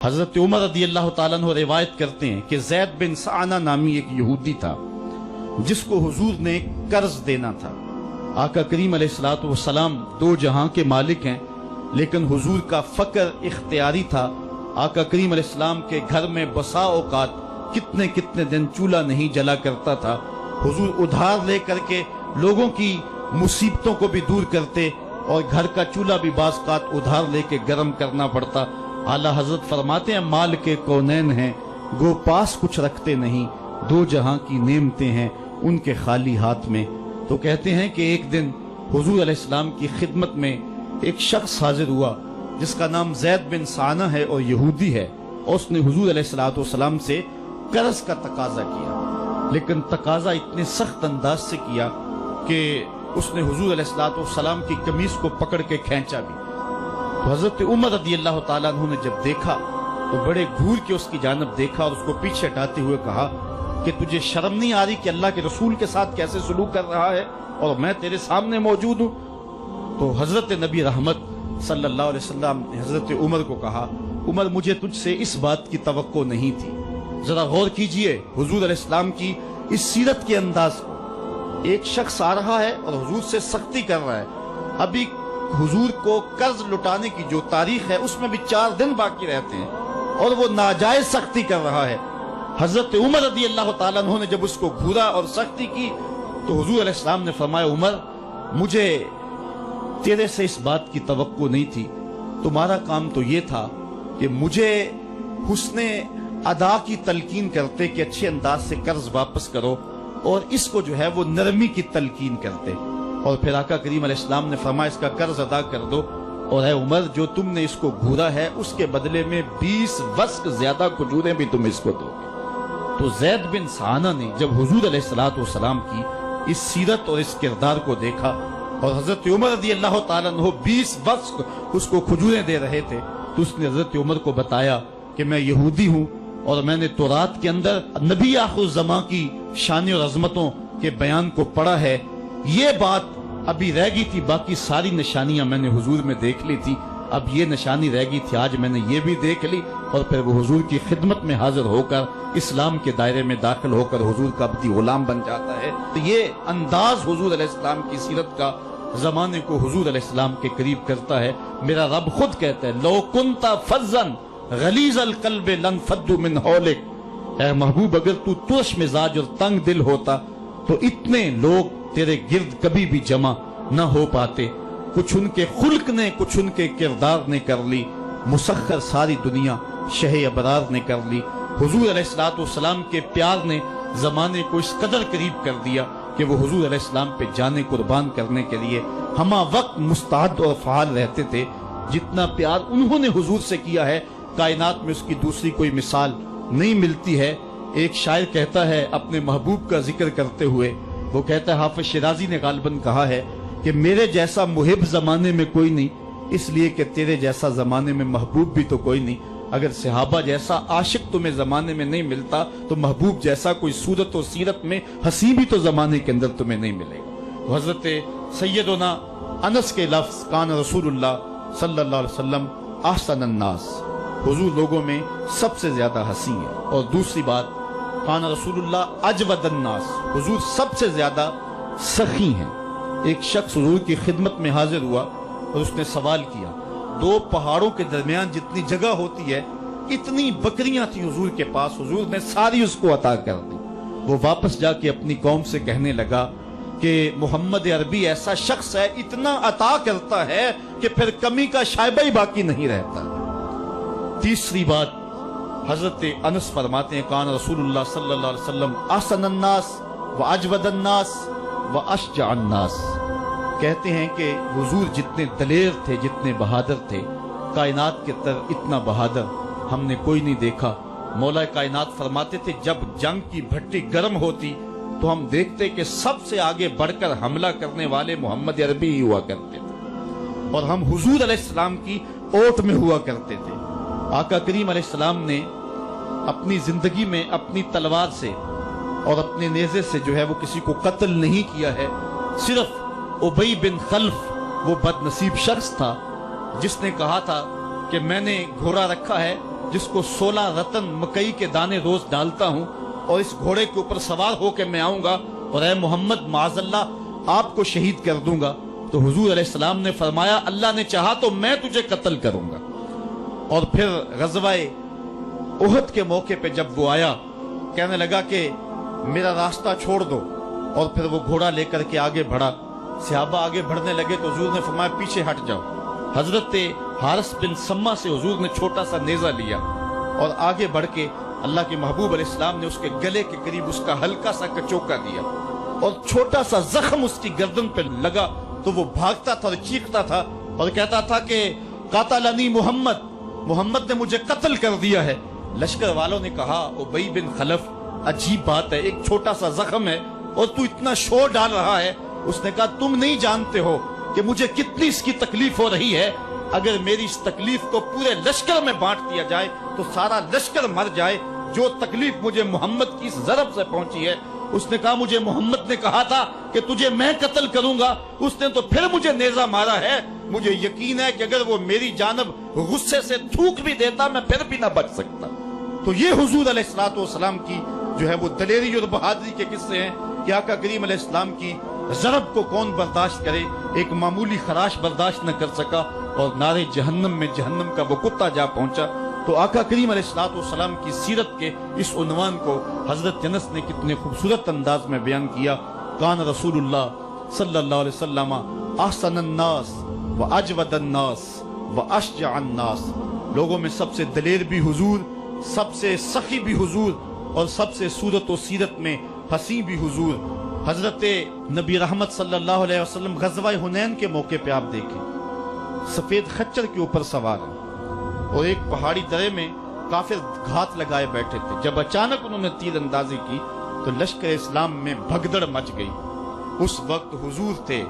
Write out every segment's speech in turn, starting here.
حضرت عمر رضی اللہ تعالیٰ عنہ روایت کرتے ہیں کہ زید بن سعنہ نامی ایک یہودی تھا جس کو حضور نے قرض دینا تھا۔ آقا کریم علیہ الصلوۃ والسلام دو جہاں کے مالک ہیں، لیکن حضور کا فقر اختیاری تھا۔ آقا کریم علیہ السلام کے گھر میں بسا اوقات کتنے کتنے دن چولہا نہیں جلا کرتا تھا۔ حضور ادھار لے کر کے لوگوں کی مصیبتوں کو بھی دور کرتے، اور گھر کا چولہا بھی بعض اوقات ادھار لے کے گرم کرنا پڑتا۔ اعلیٰ حضرت فرماتے ہیں مال کے کونین ہیں گو پاس کچھ رکھتے نہیں، دو جہاں کی نعمتیں ہیں ان کے خالی ہاتھ میں۔ تو کہتے ہیں کہ ایک دن حضور علیہ السلام کی خدمت میں ایک شخص حاضر ہوا جس کا نام زید بن سعنہ ہے اور یہودی ہے، اور اس نے حضور علیہ السلام سے قرض کا تقاضا کیا، لیکن تقاضا اتنے سخت انداز سے کیا کہ اس نے حضور علیہ السلام کی قمیص کو پکڑ کے کھینچا بھی۔ تو حضرت عمر رضی اللہ تعالیٰ عنہ نے جب دیکھا تو بڑے گھور کے اس کی جانب دیکھا اور اس کو پیچھے ہٹاتے ہوئے کہا کہ تجھے شرم نہیں آ رہی کہ اللہ کے رسول کے ساتھ کیسے سلوک کر رہا ہے اور میں تیرے سامنے موجود ہوں؟ تو حضرت نبی رحمت صلی اللہ علیہ وسلم نے حضرت عمر کو کہا عمر مجھے تجھ سے اس بات کی توقع نہیں تھی، ذرا غور کیجئے حضور علیہ السلام کی اس سیرت کے انداز کو۔ ایک شخص آ رہا ہے اور حضور سے سختی کر رہا ہے، ابھی حضور کو قرض لٹانے کی جو تاریخ ہے اس میں بھی 4 دن باقی رہتے ہیں اور وہ ناجائز سختی کر رہا ہے۔ حضرت عمر رضی اللہ تعالیٰ عنہ نے جب اس کو گھورا اور سختی کی تو حضور علیہ السلام نے فرمایا عمر مجھے تیرے سے اس بات کی توقع نہیں تھی، تمہارا کام تو یہ تھا کہ مجھے حسن ادا کی تلقین کرتے کہ اچھے انداز سے قرض واپس کرو، اور اس کو جو ہے وہ نرمی کی تلقین کرتے، اور پھر آقا کریم علیہ السلام نے فرمایا اس کا قرض ادا کر دو، اور اے عمر جو تم نے اس کو گھورا ہے اس کے بدلے میں 20 وسق زیادہ کھجوریں بھی تم اس کو دو گے۔ تو زید بن سعنہ نے جب حضور علیہ السلام کی اس سیرت اور اس کردار کو دیکھا اور حضرت عمر رضی اللہ تعالیٰ عنہ 20 وسق اس کو کھجوریں دے رہے تھے، تو اس نے حضرت عمر کو بتایا کہ میں یہودی ہوں اور میں نے تورات کے اندر نبی آخر الزماں کی شان اور عظمتوں کے بیان کو پڑھا ہے، یہ بات ابھی رہ گئی تھی، باقی ساری نشانیاں میں نے حضور میں دیکھ لی تھی، اب یہ نشانی رہ گئی تھی، آج میں نے یہ بھی دیکھ لی، اور پھر وہ حضور کی خدمت میں حاضر ہو کر اسلام کے دائرے میں داخل ہو کر حضور کا عبدی غلام بن جاتا ہے۔ تو یہ انداز حضور علیہ السلام کی سیرت کا زمانے کو حضور علیہ السلام کے قریب کرتا ہے۔ میرا رب خود کہتا ہے لو کنت فظا غلیظ القلب لانفضوا من حولک، اے محبوب اگر تو ترش مزاج اور تنگ دل ہوتا تو اتنے لوگ تیرے گرد کبھی بھی جمع نہ ہو پاتے۔ کچھ ان کے خلق نے کچھ ان کے کردار نے کر لی، مسخر ساری دنیا شہ ابرار نے کر لی۔ حضور علیہ السلام کے پیار نے زمانے کو اس قدر قریب کر دیا کہ وہ حضور علیہ السلام پہ جانے قربان کرنے کے لیے ہمہ وقت مستعد اور فعال رہتے تھے۔ جتنا پیار انہوں نے حضور سے کیا ہے کائنات میں اس کی دوسری کوئی مثال نہیں ملتی ہے۔ ایک شاعر کہتا ہے اپنے محبوب کا ذکر کرتے ہوئے، وہ کہتا ہے حافظ شیرازی نے غالباً کہا ہے کہ میرے جیسا محب زمانے میں کوئی نہیں، اس لیے کہ تیرے جیسا زمانے میں محبوب بھی تو کوئی نہیں۔ اگر صحابہ جیسا عاشق تمہیں زمانے میں نہیں ملتا تو محبوب جیسا کوئی صورت و سیرت میں حسین بھی تو زمانے کے اندر تمہیں نہیں ملے گا۔ حضرت سیدنا انس کے لفظ کان رسول اللہ صلی اللہ علیہ وسلم احسن الناس، حضور لوگوں میں سب سے زیادہ حسین ہے۔ اور دوسری بات کان رسول اللہ اجود الناس، حضور سب سے زیادہ سخی ہیں۔ ایک شخص حضور کی خدمت میں حاضر ہوا اور اس نے سوال کیا، 2 پہاڑوں کے درمیان جتنی جگہ ہوتی ہے اتنی بکریاں تھیں حضور کے پاس، حضور نے ساری اس کو عطا کر دی۔ وہ واپس جا کے اپنی قوم سے کہنے لگا کہ محمد عربی ایسا شخص ہے اتنا عطا کرتا ہے کہ پھر کمی کا شائبہ ہی باقی نہیں رہتا۔ تیسری بات حضرت انس فرماتے ہیں کان رسول اللہ صلی اللہ علیہ وسلم احسن الناس واجود الناس واشجع الناس، کہتے ہیں کہ حضور جتنے دلیر تھے جتنے بہادر تھے، کائنات کے تر اتنا بہادر ہم نے کوئی نہیں دیکھا۔ مولا کائنات فرماتے تھے جب جنگ کی بھٹی گرم ہوتی تو ہم دیکھتے کہ سب سے آگے بڑھ کر حملہ کرنے والے محمد عربی ہی ہوا کرتے تھے، اور ہم حضور علیہ السلام کی اوٹ میں ہوا کرتے تھے۔ آقا کریم علیہ السلام نے اپنی زندگی میں اپنی تلوار سے اور اپنے نیزے سے جو ہے وہ کسی کو قتل نہیں کیا ہے، صرف ابی بن خلف وہ بد نصیب شخص تھا جس نے کہا تھا کہ میں نے گھوڑا رکھا ہے جس کو 16 رتن مکئی کے دانے روز ڈالتا ہوں اور اس گھوڑے کے اوپر سوار ہو کے میں آؤں گا اور اے محمد معاذ اللہ آپ کو شہید کر دوں گا، تو حضور علیہ السلام نے فرمایا اللہ نے چاہا تو میں تجھے قتل کروں گا۔ اور پھر غزوہ احد کے موقع پہ جب وہ آیا، کہنے لگا کہ میرا راستہ چھوڑ دو، اور پھر وہ گھوڑا لے کر کے آگے بڑھا۔ صحابہ آگے بڑھنے لگے تو حضور نے فرمایا پیچھے ہٹ جاؤ۔ حضرت حارث بن سما سے حضور نے چھوٹا سا نیزہ لیا اور آگے بڑھ کے اللہ کے محبوب علیہ السلام نے اس کے گلے کے قریب اس کا ہلکا سا کچوکا دیا اور چھوٹا سا زخم اس کی گردن پہ لگا تو وہ بھاگتا تھا اور چیختا تھا اور کہتا تھا کہ قاتلنی محمد، محمد نے مجھے قتل کر دیا ہے۔ لشکر والوں نے کہا ابی بن خلف عجیب بات ہے، ایک چھوٹا سا زخم ہے اور تو اتنا شور ڈال رہا ہے۔ اس نے کہا تم نہیں جانتے ہو کہ مجھے کتنی اس کی تکلیف ہو رہی ہے، اگر میری اس تکلیف کو پورے لشکر میں بانٹ دیا جائے تو سارا لشکر مر جائے، جو تکلیف مجھے محمد کی اس ضرب سے پہنچی ہے۔ اس نے کہا مجھے محمد نے کہا تھا کہ تجھے میں قتل کروں گا، اس نے تو پھر مجھے نیزہ مارا ہے، مجھے یقین ہے کہ اگر وہ میری جانب غصے سے تھوک بھی دیتا میں پھر بھی نہ بچ سکتا۔ تو یہ حضور علیہ الصلوۃ والسلام کی جو ہے وہ دلیری اور بہادری کے قصے ہیں کہ آقا کریم علیہ السلام کی ضرب کو کون برداشت کرے، ایک معمولی خراش برداشت نہ کر سکا اور نارے جہنم میں جہنم کا وہ کتا جا پہنچا۔ تو آقا کریم علیہ الصلوۃ والسلام کی سیرت کے اس عنوان کو حضرت انس نے کتنے خوبصورت انداز میں بیان کیا۔ کان رسول اللہ صلی اللہ علیہ وسلم احسن الناس و اجود الناس و اشجع الناس، لوگوں میں سب سے دلیر بھی حضور، سب سے سخی بھی حضور اور سب سے صورت و سیرت میں حسین بھی حضور۔ حضرت نبی رحمت صلی اللہ علیہ وسلم غزوہ حنین کے موقع پہ آپ دیکھیں سفید خچر کے اوپر سوار ہیں اور ایک پہاڑی درے میں کافر گھات لگائے بیٹھے تھے۔ جب اچانک انہوں نے تیر اندازی کی تو لشکر اسلام میں بھگدڑ مچ گئی۔ اس وقت حضور تھے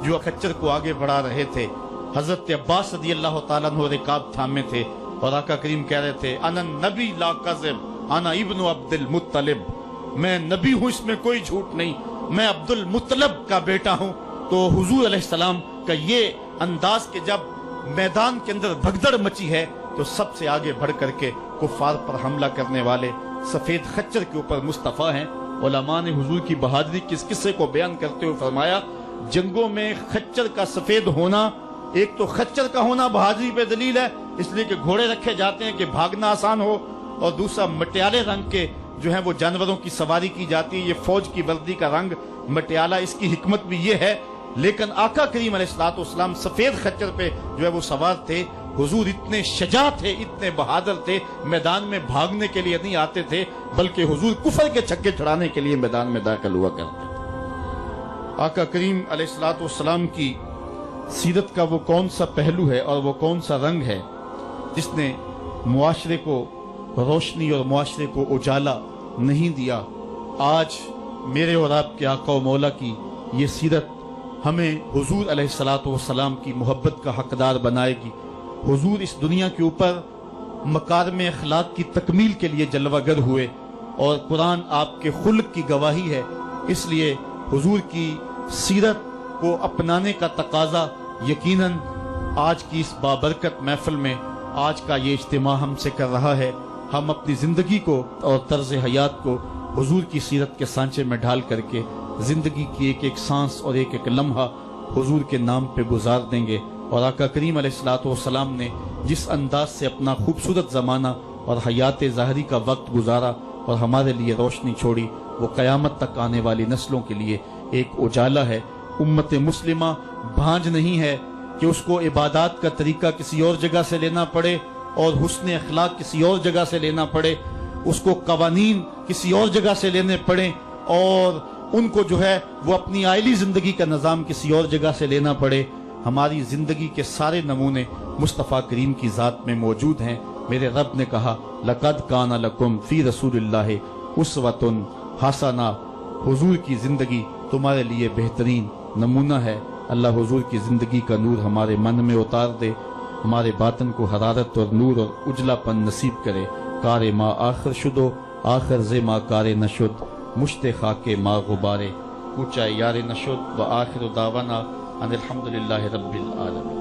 جو خچر کو آگے بڑھا رہے تھے، حضرت عباس رضی اللہ تعالیٰ عنہ رکاب تھامے تھے اور آقا کریم کہہ رہے تھے انا نبی لا کذب انا ابن عبد المطلب، میں نبی ہوں اس میں کوئی جھوٹ نہیں، میں عبد المطلب کا بیٹا ہوں۔ تو حضور علیہ السلام کا یہ انداز کہ جب میدان کے اندر بھگدڑ مچی ہے تو سب سے آگے بڑھ کر کے کفار پر حملہ کرنے والے سفید خچر کے اوپر مصطفیٰ ہیں۔ علماء نے حضور کی بہادری کے اس قصے کو بیان کرتے ہوئے فرمایا جنگوں میں خچر کا سفید ہونا، ایک تو خچر کا ہونا بہادری پہ دلیل ہے اس لیے کہ گھوڑے رکھے جاتے ہیں کہ بھاگنا آسان ہو، اور دوسرا مٹیالے رنگ کے جو ہیں وہ جانوروں کی سواری کی جاتی ہے، یہ فوج کی وردی کا رنگ مٹیالہ، اس کی حکمت بھی یہ ہے۔ لیکن آقا کریم علیہ الصلوۃ والسلام سفید خچر پہ جو ہے وہ سوار تھے۔ حضور اتنے شجاع تھے، اتنے بہادر تھے، میدان میں بھاگنے کے لیے نہیں آتے تھے بلکہ حضور کفر کے چھکے چھڑانے کے لیے میدان میں داخل ہوا کرتے تھے۔ آقا کریم علیہ الصلوۃ والسلام کی سیرت کا وہ کون سا پہلو ہے اور وہ کون سا رنگ ہے جس نے معاشرے کو روشنی اور معاشرے کو اجالا نہیں دیا؟ آج میرے اور آپ کے آقا و مولا کی یہ سیرت ہمیں حضور علیہ الصلوۃ والسلام کی محبت کا حقدار بنائے گی۔ حضور اس دنیا کے اوپر مکارم اخلاق کی تکمیل کے لیے جلوہ گر ہوئے اور قرآن آپ کے خلق کی گواہی ہے، اس لیے حضور کی سیرت کو اپنانے کا تقاضا یقیناً آج کی اس بابرکت محفل میں آج کا یہ اجتماع ہم سے کر رہا ہے۔ ہم اپنی زندگی کو اور طرز حیات کو حضور کی سیرت کے سانچے میں ڈھال کر کے زندگی کی ایک ایک سانس اور ایک ایک لمحہ حضور کے نام پہ گزار دیں گے۔ اور آقا کریم علیہ الصلوۃ والسلام نے جس انداز سے اپنا خوبصورت زمانہ اور حیات ظاہری کا وقت گزارا اور ہمارے لیے روشنی چھوڑی، وہ قیامت تک آنے والی نسلوں کے لیے ایک اجالا ہے۔ امت مسلمہ بھانج نہیں ہے کہ اس کو عبادات کا طریقہ کسی اور جگہ سے لینا پڑے اور حسن اخلاق کسی اور جگہ سے لینا پڑے، اس کو قوانین کسی اور جگہ سے لینے پڑیں اور ان کو جو ہے وہ اپنی عائلی زندگی کا نظام کسی اور جگہ سے لینا پڑے۔ ہماری زندگی کے سارے نمونے مصطفیٰ کریم کی ذات میں موجود ہیں۔ میرے رب نے کہا لَقَدْ كَانَ لَكُمْ فِي رَسُولِ اللَّهِ أُسْوَةٌ حَسَنَةٌ، حضور کی زندگی تمہارے لیے بہترین نمونہ ہے۔ اللہ حضور کی زندگی کا نور ہمارے من میں اتار دے، ہمارے باطن کو حرارت اور نور اور اجلا پن نصیب کرے۔ کار ما آخر شدو آخر ز ما کار نشد، مشت خاک ما غبارے کوچہ یار نشد، و آخر دعوانا ان الحمدللہ رب العالمین۔